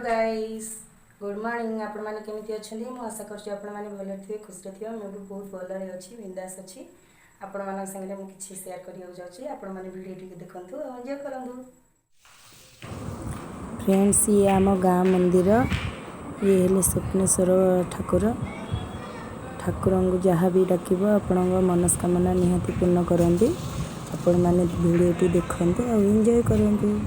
Guys good morning आपण माने केमिति अछंदी मु आशा करछि आपण माने भले थिए खुश रहियो मु भी बहुत भले अछि बिंदास अछि आपण मानक संगे मु किछि शेयर करियो जाउछि आपण माने वीडियो टिके देखंतु एन्जॉय करंतु। फ्रेंड्स ये आम गाँ मंदिर ये हेले स्वप्नेश्वर ठाकुर ठाकुर को जहाँ भी डाकिब आपण मनस्कामना निहाती पूर्ण करती आपण मैंने वीडियो देखते और एंजॉय करंतु।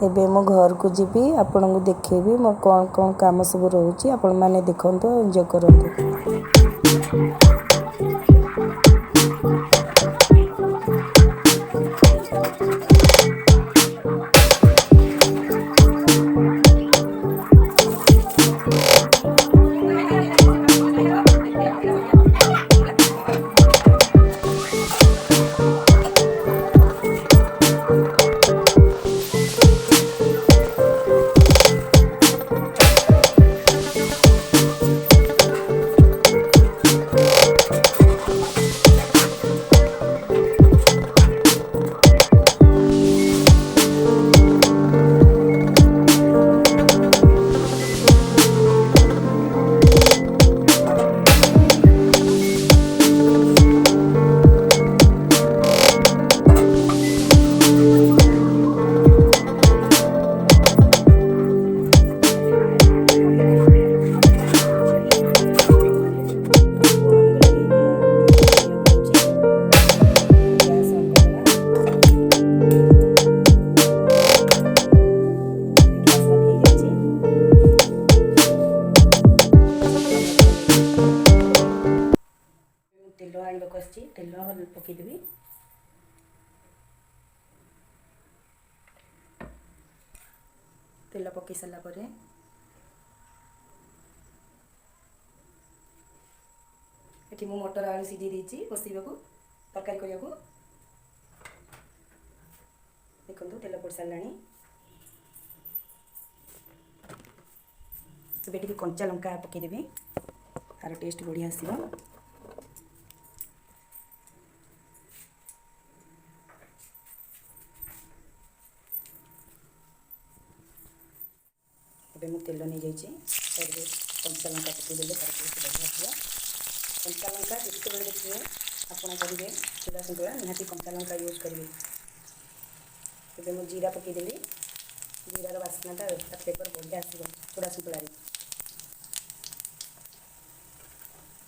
एबे मो घर को जीवी आपण को देखेबी मोर कौन कौन काम सब रोची आपण माने देखंतु एंजॉय करंतु। तेल आनिबाक आछि तेल पकईदेवी तेल पकई सारा पर ये मु मटर आलू सीझे देती बसैबा तरकारी करने देखो तेल पड़ सारा ଏବେ ଟିକେ କଞ୍ଚା ଲଙ୍କା ପକାଇଦେବି, ତାର ଟେଷ୍ଟ ବଢ଼ିଆ ଆସିବ। ଏବେ ମୁଁ ତେଲ ନେଇଯାଇଛି, ତାପରେ କଞ୍ଚା ଲଙ୍କା ପକାଇଦେଲେ ତାର ଟେଷ୍ଟ ବଢ଼ିଆ ଆସିବ। କଞ୍ଚା ଲଙ୍କା ଯେତେବେଳେ ଦେଖିବେ ଆପଣ କରିବେ ଚୁଡ଼ା ସନ୍ତୁଳା, ନିହାତି କଞ୍ଚା ଲଙ୍କା ୟୁଜ୍ କରିବେ। ଏବେ ମୁଁ ଜିରା ପକାଇଦେଲି, ଜିରାର ବାସ୍ନାଟା ତା ଫ୍ଲେଭର୍ ବଢ଼ିଆ ଆସିବ ଚୁଡ଼ା ସନ୍ତୁଳାରେ।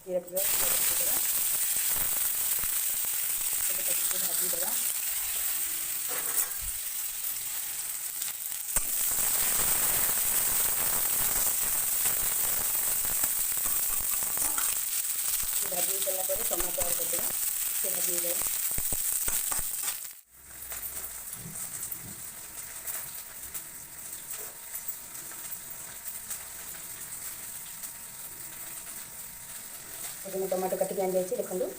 ଜିରା ପକାଇବା, ଏବେ ତାକୁ ଟିକେ ଭାଜିଦେବା। ଭାଜି ହେଇସାରିଲା ପରେ ଟମାଟୋ ଆଡ଼୍ କରିଦେବା, ସେ ଭାଜି ହେଇଯାଏ। ଏବେ ମୁଁ ଟମାଟୋ କାଟିକି ଆଣିଯାଇଛି, ଦେଖନ୍ତୁ।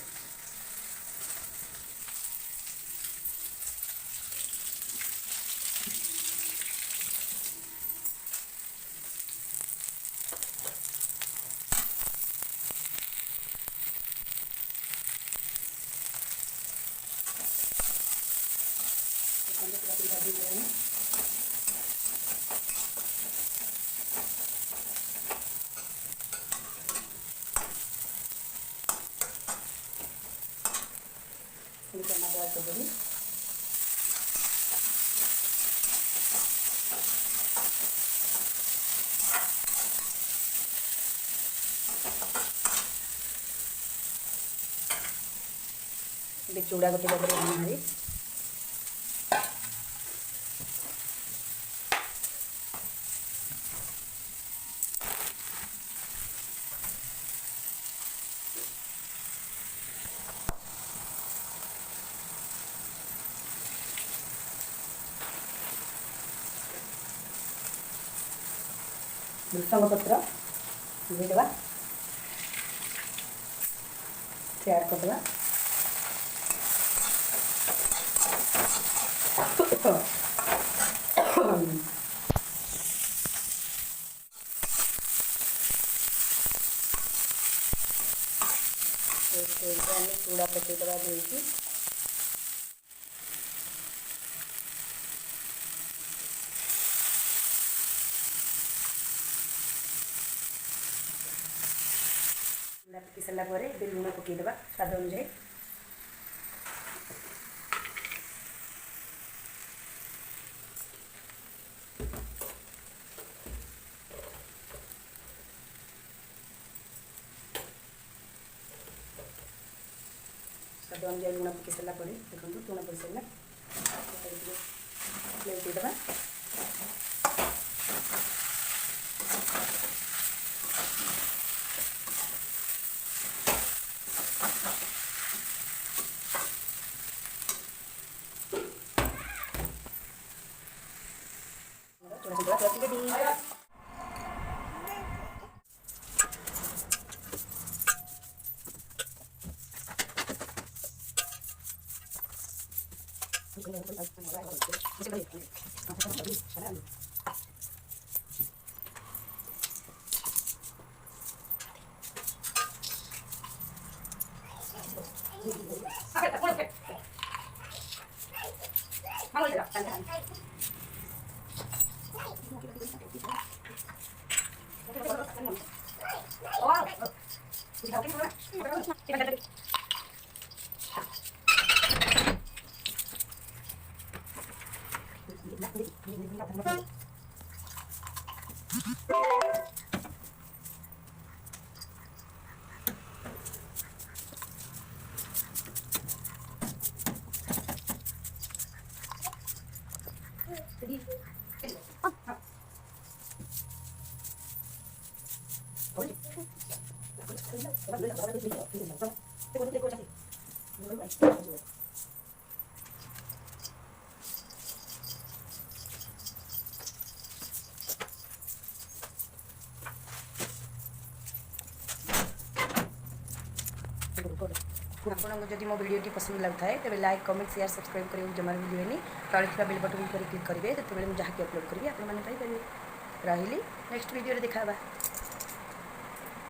ଭାଜି ହେଇଗଲାଣି। ଟମାଟୋ ଆଡ଼୍ କରିଦେବି। ଏବେ ଚୁଡ଼ା ଗୋଟେ ଜାଗାରେ ଆଣିବି। ଭୃଷଙ୍ଗ ପତ୍ର ଧୋଇଦେବା, ସେ ଆଡ଼୍ କରିଦେବା। ଆମେ ଚୁଡ଼ା ପକାଇଦେବା ଦେଇକି। ଚୁଡ଼ା ପକାଇ ସାରିଲା ପରେ ଏବେ ଲୁଣ ପକାଇଦେବା ସ୍ୱାଦ ଅନୁଯାୟୀ। ସ୍ୱାଦ ଅନୁଯାୟୀ ଲୁଣ ପକାଇ ସାରିଲା ପରେ ଦେଖନ୍ତୁ ଲୁଣ ପକାଇ ସାରିଲା, ପ୍ଲେଟ୍ ଦେଇଦେବା। ଚୁଡ଼ା ସନ୍ତୁଳା ରେଡି। ଆପଣଙ୍କୁ ଯଦି ମୋ ଭିଡ଼ିଓଟି ପସନ୍ଦ ଲାଗୁଥାଏ ତେବେ ଲାଇକ୍ କମେଣ୍ଟ ସେୟାର ସବସ୍କ୍ରାଇବ୍ କରିବାକୁ ଜମାରୁ ଭୁଲିବେନି। ତଳେ ଥିବା ବେଲ୍ ବଟନ୍ ଉପରେ କ୍ଲିକ୍ କରିବେ, ଯେତେବେଳେ ମୁଁ ଯାହାକି ଅପଲୋଡ଼ କରିବି ଆପଣମାନେ ପାଇପାରିବେ। ରହିଲି, ନେକ୍ସଟ ଭିଡ଼ିଓରେ ଦେଖା ହେବା।